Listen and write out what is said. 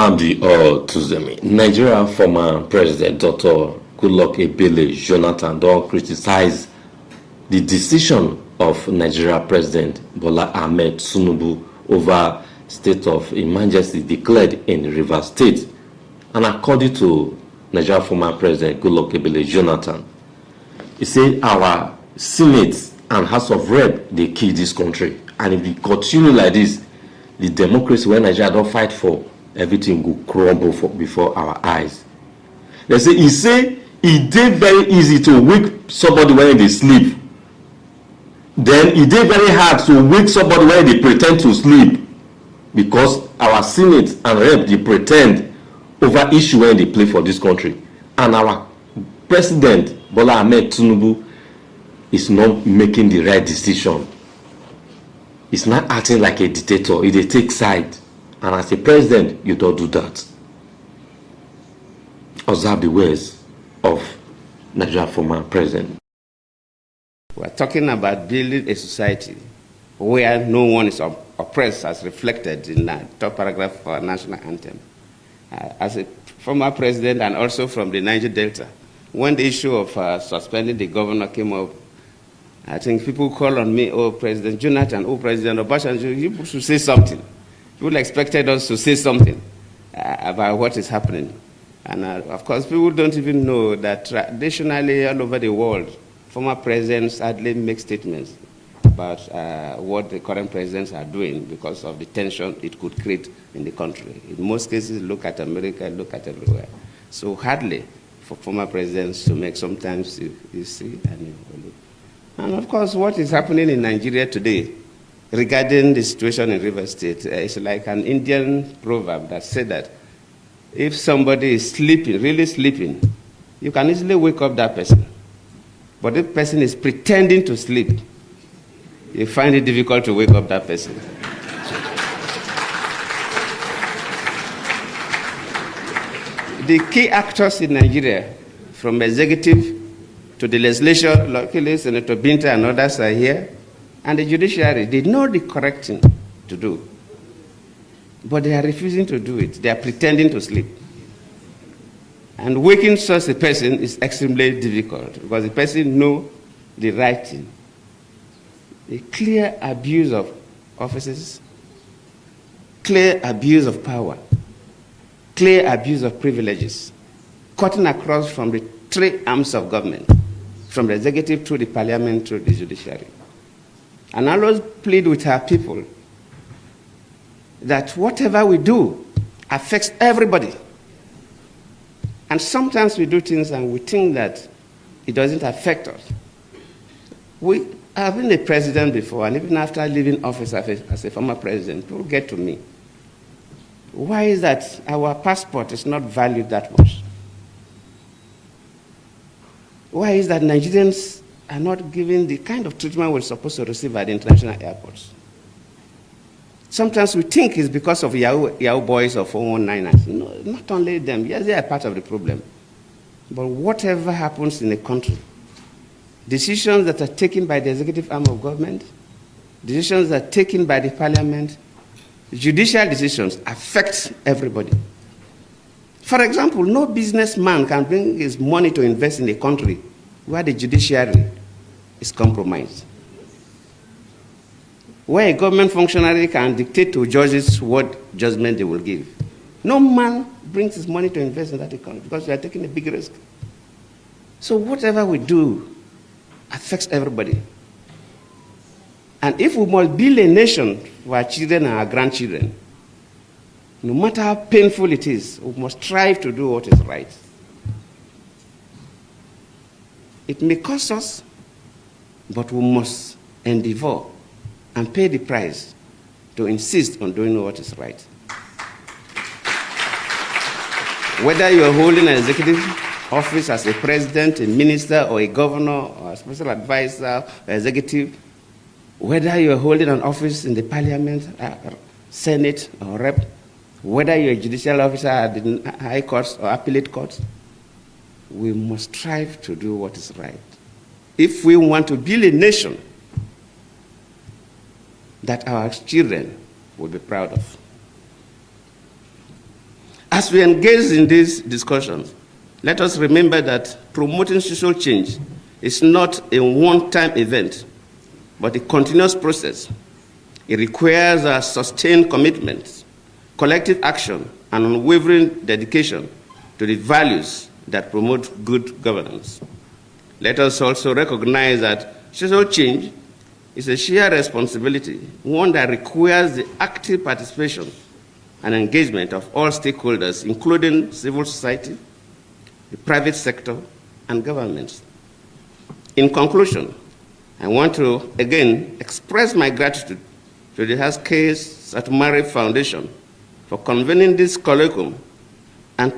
Nnamdi Tuzemi, Nigeria former President Dr. Goodluck Jonathan don criticize the decision of Nigeria President Bola Ahmed Tinubu over state of emergency declared in Rivers State. And according to Nigeria former President Goodluck Jonathan, he said our Senate and House of Rep they kill this country, and if we continue like this, the democracy where Nigeria don't fight for, everything will crumble before our eyes. They say it did very easy to wake somebody when they sleep. Then it did very hard to wake somebody when they pretend to sleep, because our Senate and Rep they pretend over issue when they play for this country, and our President Bola Ahmed Tinubu is not making the right decision. He's not acting like a dictator. He dey take side, and as a president, you don't do that. Observe the words of Nigeria former president. We're talking about building a society where no one is oppressed, as reflected in the top paragraph of our national anthem. As a former president and also from the Niger Delta, when the issue of suspending the governor came up, I think people call on me, oh, President Jonathan, oh, President Obasanjo, you should say something. People expected us to say something about what is happening. And of course, people don't even know that traditionally all over the world, former presidents hardly make statements about what the current presidents are doing because of the tension it could create in the country. In most cases, look at America, look at everywhere. So hardly for former presidents to make, sometimes you see and you look. And of course, what is happening in Nigeria today regarding the situation in Rivers State is like an Indian proverb that said that if somebody is sleeping, really sleeping, you can easily wake up that person. But if the person is pretending to sleep, you find it difficult to wake up that person. The key actors in Nigeria, from executive to the legislature, luckily Senator Binta and others are here, and the judiciary, they know the correct thing to do. But they are refusing to do it. They are pretending to sleep. And waking such a person is extremely difficult because the person knows the right thing. A clear abuse of offices, clear abuse of power, clear abuse of privileges, cutting across from the three arms of government, from the executive to the parliament to the judiciary. And I always plead with our people that whatever we do affects everybody. And sometimes we do things and we think that it doesn't affect us. I've been a president before, and even after leaving office as a former president, people get to me. Why is that our passport is not valued that much? Why is that Nigerians are not given the kind of treatment we're supposed to receive at the international airports? Sometimes we think it's because of Yahoo boys or 419ers. No, not only them. Yes, they are part of the problem. But whatever happens in a country, decisions that are taken by the executive arm of government, decisions that are taken by the parliament, judicial decisions affect everybody. For example, no businessman can bring his money to invest in a country where the judiciary is compromised, where a government functionary can dictate to judges what judgment they will give. No man brings his money to invest in that economy because we are taking a big risk. So whatever we do affects everybody. And if we must build a nation for our children and our grandchildren, no matter how painful it is, we must strive to do what is right. It may cost us, but we must endeavor and pay the price to insist on doing what is right. Whether you are holding an executive office as a president, a minister, or a governor, or a special advisor, or executive, whether you are holding an office in the parliament, senate, or rep, whether you're a judicial officer at the high courts or appellate courts, we must strive to do what is right. If we want to build a nation that our children will be proud of. As we engage in these discussions, let us remember that promoting social change is not a one-time event, but a continuous process. It requires a sustained commitment, collective action, and unwavering dedication to the values that promote good governance. Let us also recognize that social change is a shared responsibility, one that requires the active participation and engagement of all stakeholders, including civil society, the private sector, and governments. In conclusion, I want to again express my gratitude to the Haskell Satumari Foundation for convening this colloquium and